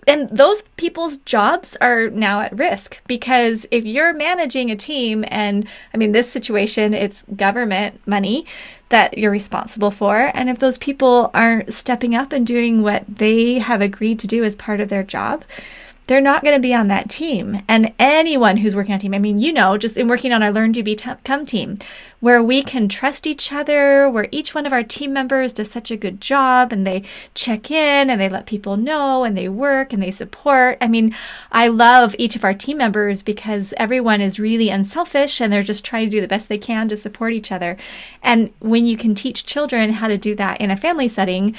and those people's jobs are now at risk, because if you're managing a team, and I mean, this situation, it's government money that you're responsible for. And if those people aren't stepping up and doing what they have agreed to do as part of their job, they're not going to be on that team. And anyone who's working on a team, I mean, just in working on our Learn to Become team, where we can trust each other, where each one of our team members does such a good job, and they check in and they let people know, and they work and they support. I mean, I love each of our team members because everyone is really unselfish and they're just trying to do the best they can to support each other. And when you can teach children how to do that in a family setting,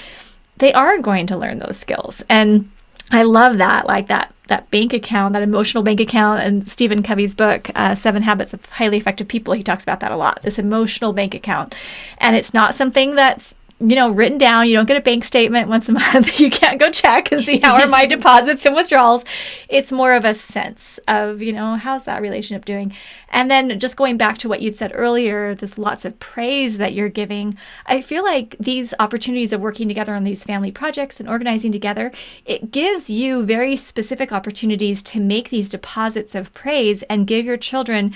they are going to learn those skills. And I love that, like that bank account, that emotional bank account. And Stephen Covey's book, 7 Habits of Highly Effective People, he talks about that a lot, this emotional bank account. And it's not something that's, written down. You don't get a bank statement once a month. You can't go check and see how are my deposits and withdrawals. It's more of a sense of, how's that relationship doing? And then just going back to what you'd said earlier, there's lots of praise that you're giving. I feel like these opportunities of working together on these family projects and organizing together, it gives you very specific opportunities to make these deposits of praise and give your children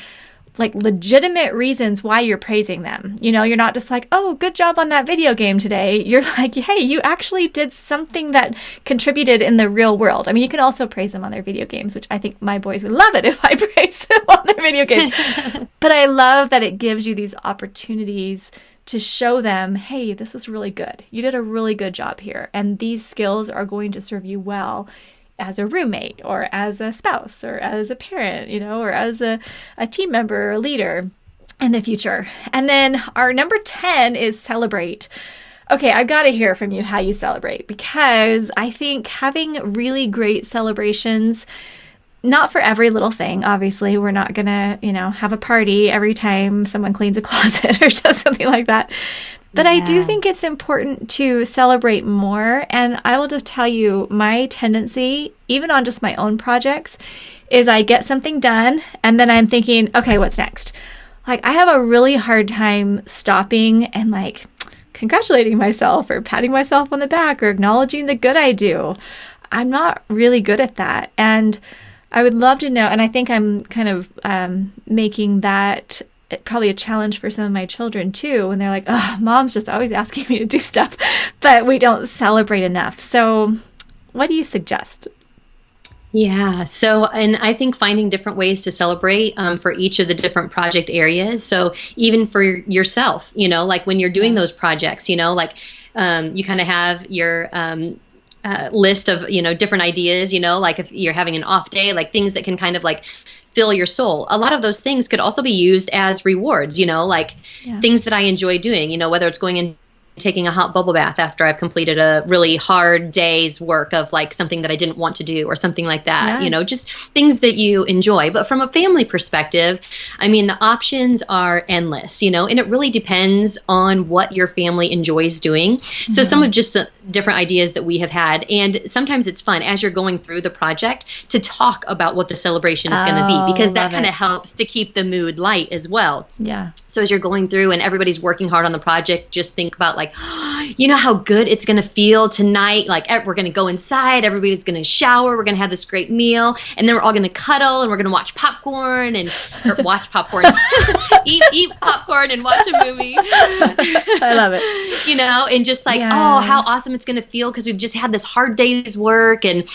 like legitimate reasons why you're praising them. You're not just like, oh, good job on that video game today. You're like, hey, you actually did something that contributed in the real world. I mean, you can also praise them on their video games, which I think my boys would love it if I praise them on their video games. But I love that it gives you these opportunities to show them, hey, this was really good. You did a really good job here. And these skills are going to serve you well as a roommate or as a spouse or as a parent, or as a team member or a leader in the future. And then our number 10 is celebrate. Okay, I've got to hear from you how you celebrate, because I think having really great celebrations, not for every little thing. Obviously, we're not going to, have a party every time someone cleans a closet or does something like that. But I do think it's important to celebrate more. And I will just tell you, my tendency, even on just my own projects, is I get something done and then I'm thinking, okay, what's next? Like, I have a really hard time stopping and like congratulating myself or patting myself on the back or acknowledging the good I do. I'm not really good at that. And I would love to know, and I think I'm kind of making that probably a challenge for some of my children too, when they're like, oh, mom's just always asking me to do stuff, but we don't celebrate enough. So what do you suggest? Yeah. So, and I think finding different ways to celebrate for each of the different project areas. So even for yourself, like when you're doing those projects, like you kind of have your list of, different ideas, like if you're having an off day, like things that can kind of like fill your soul. A lot of those things could also be used as rewards, like things that I enjoy doing, whether it's going and taking a hot bubble bath after I've completed a really hard day's work of like something that I didn't want to do or something like that, just things that you enjoy. But from a family perspective, I mean, the options are endless, and it really depends on what your family enjoys doing. Mm-hmm. So some of just different ideas that we have had. And sometimes it's fun as you're going through the project to talk about what the celebration is going to be, because that kind of helps to keep the mood light as well. Yeah. So as you're going through and everybody's working hard on the project, just think about like, how good it's going to feel tonight. Like we're going to go inside, everybody's going to shower, we're going to have this great meal, and then we're all going to cuddle and we're going to watch popcorn eat popcorn and watch a movie. I love it. And just like, oh, how awesome it's going to feel because we've just had this hard day's work, and,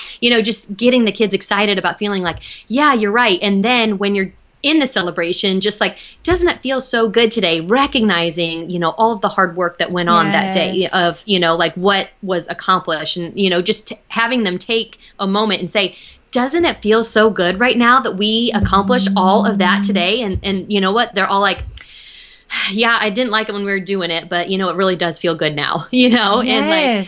just getting the kids excited about feeling like, yeah, you're right. And then when you're in the celebration, just like, doesn't it feel so good today? Recognizing, all of the hard work that went on that day of, like what was accomplished, and, just having them take a moment and say, doesn't it feel so good right now that we accomplished all of that today? And you know what? They're all like, yeah, I didn't like it when we were doing it, but it really does feel good now, and like,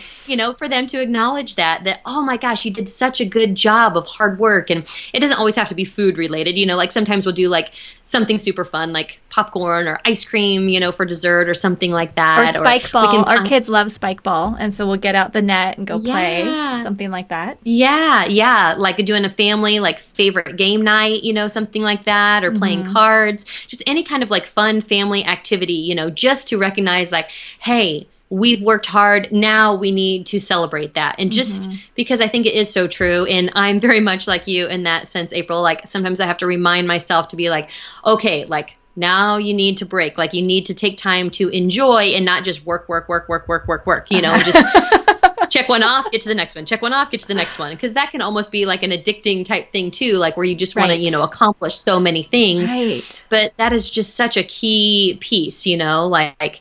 for them to acknowledge that, oh my gosh, you did such a good job of hard work. And it doesn't always have to be food related, like sometimes we'll do like something super fun, like popcorn or ice cream, for dessert or something like that. Or spike ball. Our kids love spike ball. And so we'll get out the net and go play, something like that. Yeah. Like doing a family, like favorite game night, something like that, or playing cards, just any kind of like fun family activity, just to recognize like, hey, we've worked hard. Now we need to celebrate that. And just because I think it is so true. And I'm very much like you in that sense, April. Like sometimes I have to remind myself to be like, okay, like now you need to break. Like you need to take time to enjoy and not just work, just check one off, get to the next one, check one off, get to the next one. Because that can almost be like an addicting type thing too, like where you just want to, accomplish so many things. Right. But that is just such a key piece, like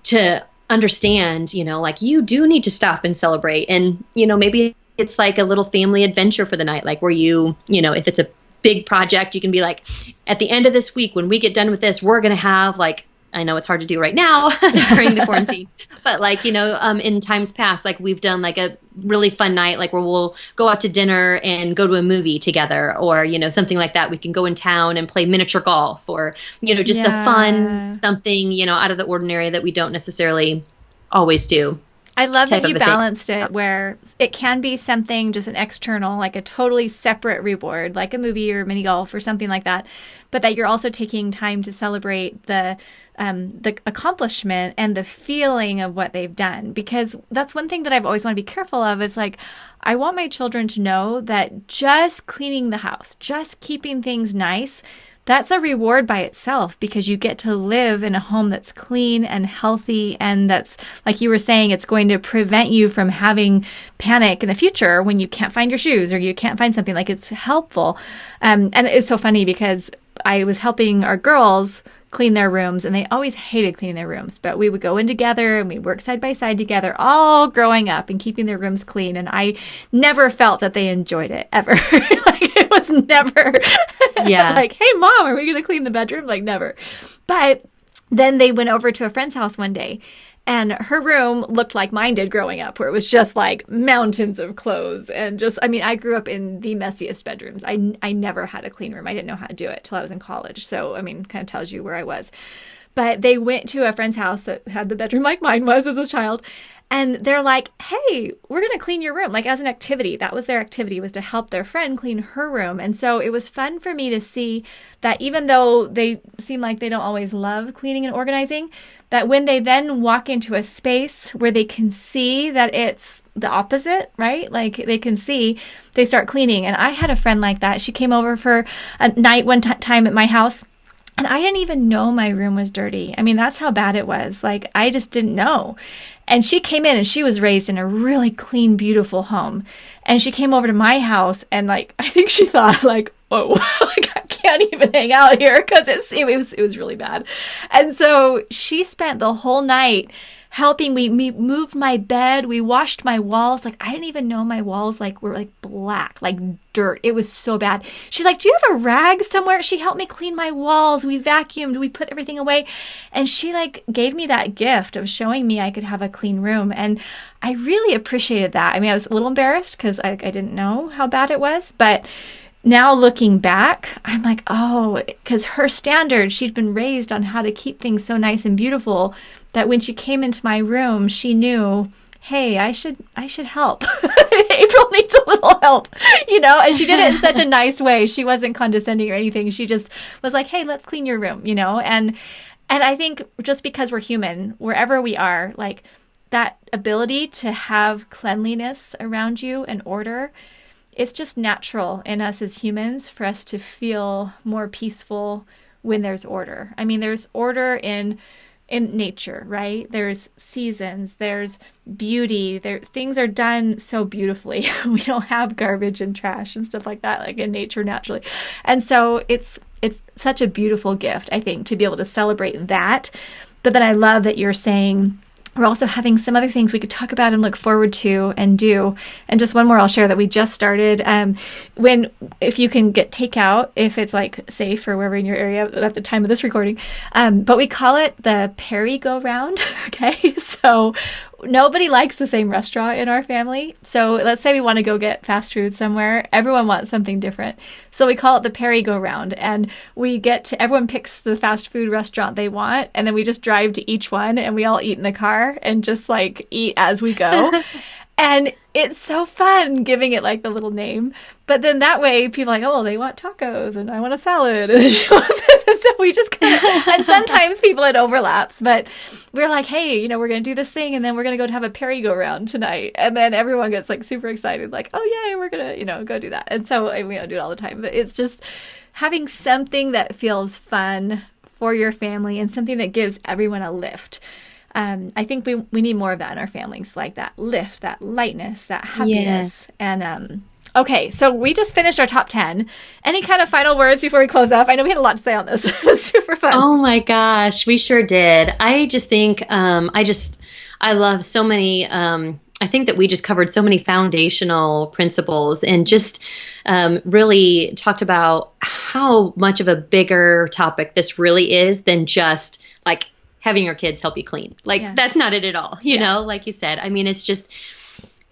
to understand, like you do need to stop and celebrate. And, maybe it's like a little family adventure for the night, like where you, if it's a big project, you can be like, at the end of this week, when we get done with this, we're going to have like, I know it's hard to do right now during the quarantine, but like, in times past, like we've done like a really fun night, like where we'll go out to dinner and go to a movie together, or, something like that. We can go in town and play miniature golf, or, just a fun something, out of the ordinary that we don't necessarily always do. I love that you balanced it where it can be something just an external, like a totally separate reward, like a movie or mini golf or something like that, but that you're also taking time to celebrate the accomplishment and the feeling of what they've done. Because that's one thing that I've always wanted to be careful of is like, I want my children to know that just cleaning the house, just keeping things nice, that's a reward by itself, because you get to live in a home that's clean and healthy. And that's, like you were saying, it's going to prevent you from having panic in the future when you can't find your shoes or you can't find something. Like, it's helpful. And it's so funny because I was helping our girls clean their rooms, and they always hated cleaning their rooms, but we would go in together and we'd work side by side together, all growing up and keeping their rooms clean. And I never felt that they enjoyed it ever. Like, it was never like, hey mom, are we going to clean the bedroom? Like, never. But then they went over to a friend's house one day, and her room looked like mine did growing up, where it was just like mountains of clothes. And just, I mean, I grew up in the messiest bedrooms. I never had a clean room. I didn't know how to do it till I was in college. So, I mean, kind of tells you where I was. But they went to a friend's house that had the bedroom like mine was as a child. And they're like, hey, we're going to clean your room. Like, as an activity. That was their activity, was to help their friend clean her room. And so it was fun for me to see that even though they seem like they don't always love cleaning and organizing, that when they then walk into a space where they can see that it's the opposite, right? Like they can see, they start cleaning. And I had a friend like that. She came over for a night one time at my house. And I didn't even know my room was dirty. I mean, that's how bad it was. Like, I just didn't know. And she came in and she was raised in a really clean, beautiful home. And she came over to my house and like, I think she thought like, oh, like I can't even hang out here because it was really bad. And so she spent the whole night helping me move my bed. We washed my walls. Like I didn't even know my walls like were like black, like dirt. It was so bad. She's like, do you have a rag somewhere? She helped me clean my walls. We vacuumed. We put everything away. And she like gave me that gift of showing me I could have a clean room. And I really appreciated that. I mean, I was a little embarrassed because I didn't know how bad it was, but now looking back, I'm like, oh, because her standard, she'd been raised on how to keep things so nice and beautiful that when she came into my room, she knew, hey, I should help. April needs a little help, and she did it in such a nice way. She wasn't condescending or anything. She just was like, hey, let's clean your room, and I think just because we're human, wherever we are, like that ability to have cleanliness around you and order, it's just natural in us as humans for us to feel more peaceful when there's order. I mean, there's order in nature, right? There's seasons, there's beauty, things are done so beautifully. We don't have garbage and trash and stuff like that, like in nature naturally. And so it's such a beautiful gift, I think, to be able to celebrate that. But then I love that you're saying, we're also having some other things we could talk about and look forward to and do. And just one more I'll share that we just started. If you can get takeout, if it's like safe or wherever in your area at the time of this recording. But we call it the Perry Go Round. Okay. So nobody likes the same restaurant in our family. So let's say we want to go get fast food somewhere. Everyone wants something different. So we call it the Perry Go Round. And everyone picks the fast food restaurant they want. And then we just drive to each one and we all eat in the car and just like eat as we go. And it's so fun giving it like the little name. But then that way people are like, oh, they want tacos and I want a salad. And so we just kind of, and sometimes people it overlaps, but we're like, hey, we're going to do this thing and then we're going to go have a Perry Go Round tonight. And then everyone gets like super excited, like, oh yeah, we're going to, go do that. And so we don't do it all the time, but it's just having something that feels fun for your family and something that gives everyone a lift. I think we need more of that in our families, like that lift, that lightness, that happiness. Yes. And okay, so we just finished our top 10. Any kind of final words before we close off? I know we had a lot to say on this. It was super fun. Oh my gosh, we sure did. I just think I love so many. I think that we just covered so many foundational principles and just really talked about how much of a bigger topic this really is than just like having your kids help you clean. Like that's not it at all. You know, like you said, I mean,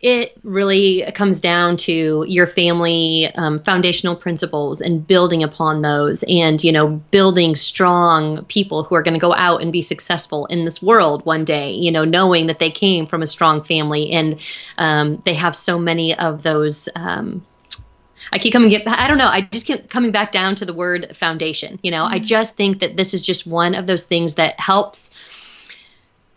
it really comes down to your family foundational principles and building upon those and, building strong people who are going to go out and be successful in this world one day, knowing that they came from a strong family and they have so many of those I just keep coming back down to the word foundation. I just think that this is just one of those things that helps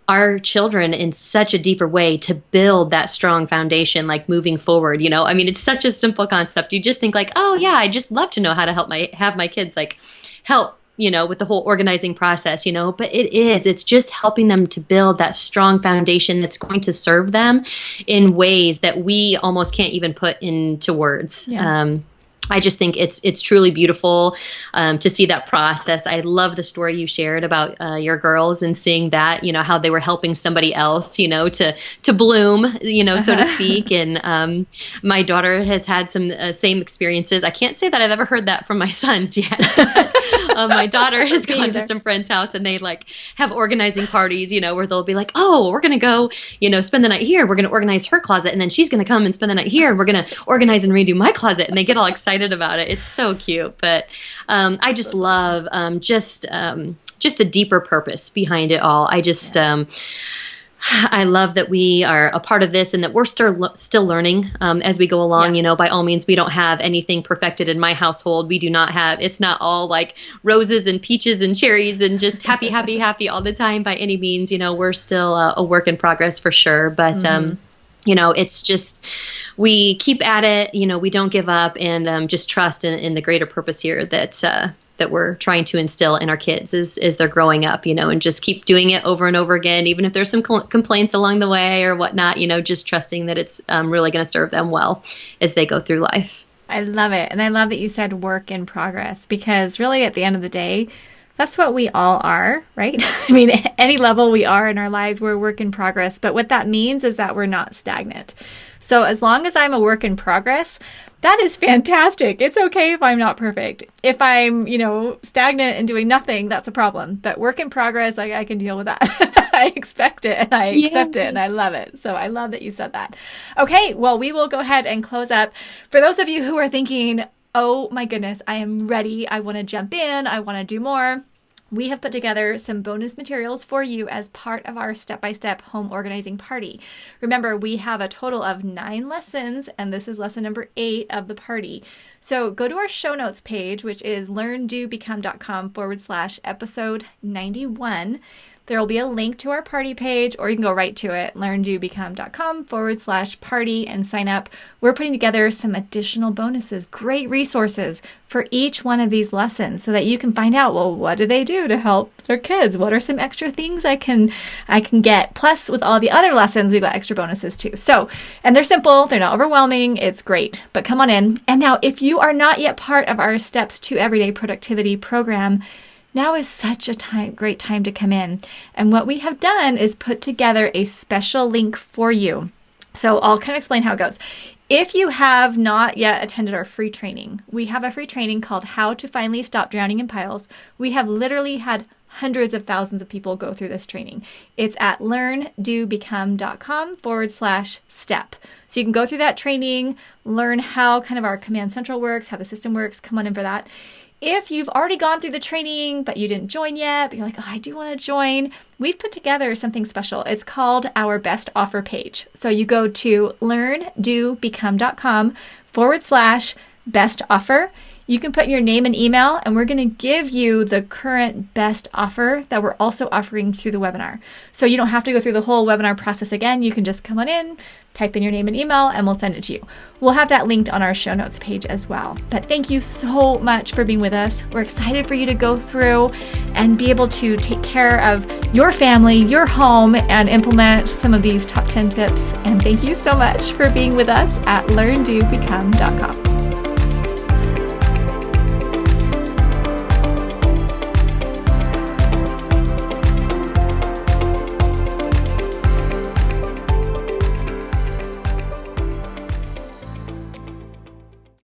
our children in such a deeper way to build that strong foundation, like moving forward. I mean, it's such a simple concept. You just think like, oh yeah, I just love to know how to have my kids like help, with the whole organizing process, but it's just helping them to build that strong foundation that's going to serve them in ways that we almost can't even put into words. Yeah. I just think it's truly beautiful to see that process. I love the story you shared about your girls and seeing that, how they were helping somebody else, to bloom, so to speak. And my daughter has had some same experiences. I can't say that I've ever heard that from my sons yet. But, my daughter has gone to some friend's house and they like have organizing parties, where they'll be like, oh, we're going to go, spend the night here. We're going to organize her closet. And then she's going to come and spend the night here. And we're going to organize and redo my closet. And they get all excited about it. It's so cute. But I just love just the deeper purpose behind it all. I love that we are a part of this and that we're still learning as we go along. By all means, we don't have anything perfected in my household. We do not have, it's not all like roses and peaches and cherries and just happy, happy, happy all the time by any means. We're still a work in progress for sure. But It's just, we keep at it, we don't give up, and just trust in the greater purpose here that we're trying to instill in our kids as they're growing up, and just keep doing it over and over again, even if there's some complaints along the way or whatnot, just trusting that it's really going to serve them well as they go through life. I love it. And I love that you said work in progress, because really at the end of the day, that's what we all are, right? I mean, any level we are in our lives, we're a work in progress. But what that means is that we're not stagnant. So as long as I'm a work in progress, that is fantastic. It's okay if I'm not perfect. If I'm, stagnant and doing nothing, that's a problem. But work in progress, I can deal with that. I expect it and I accept it and I love it. So I love that you said that. Okay, well, we will go ahead and close up. For those of you who are thinking, oh my goodness, I am ready. I want to jump in. I want to do more. We have put together some bonus materials for you as part of our step-by-step home organizing party. Remember, we have a total of 9 lessons, and this is lesson number 8 of the party. So go to our show notes page, which is learndobecome.com/episode 91. There will be a link to our party page, or you can go right to it, learndobecome.com/party, and sign up. We're putting together some additional bonuses, great resources for each one of these lessons so that you can find out, well, what do they do to help their kids? What are some extra things I can get? Plus, with all the other lessons, we've got extra bonuses too. So, and they're simple, they're not overwhelming, it's great. But come on in. And now, if you are not yet part of our Steps to Everyday Productivity program, now is such a great time to come in. And what we have done is put together a special link for you. So I'll kind of explain how it goes. If you have not yet attended our free training, we have a free training called How to Finally Stop Drowning in Piles. We have literally had hundreds of thousands of people go through this training. It's at learndobecome.com/step. So you can go through that training, learn how kind of our Command Central works, how the system works. Come on in for that. If you've already gone through the training, but you didn't join yet, but you're like, oh, I do want to join, we've put together something special. It's called our best offer page. So you go to learndobecome.com/best offer. You can put your name and email, and we're going to give you the current best offer that we're also offering through the webinar. So you don't have to go through the whole webinar process again. You can just come on in, type in your name and email, and we'll send it to you. We'll have that linked on our show notes page as well. But thank you so much for being with us. We're excited for you to go through and be able to take care of your family, your home, and implement some of these top 10 tips. And thank you so much for being with us at learndobecome.com.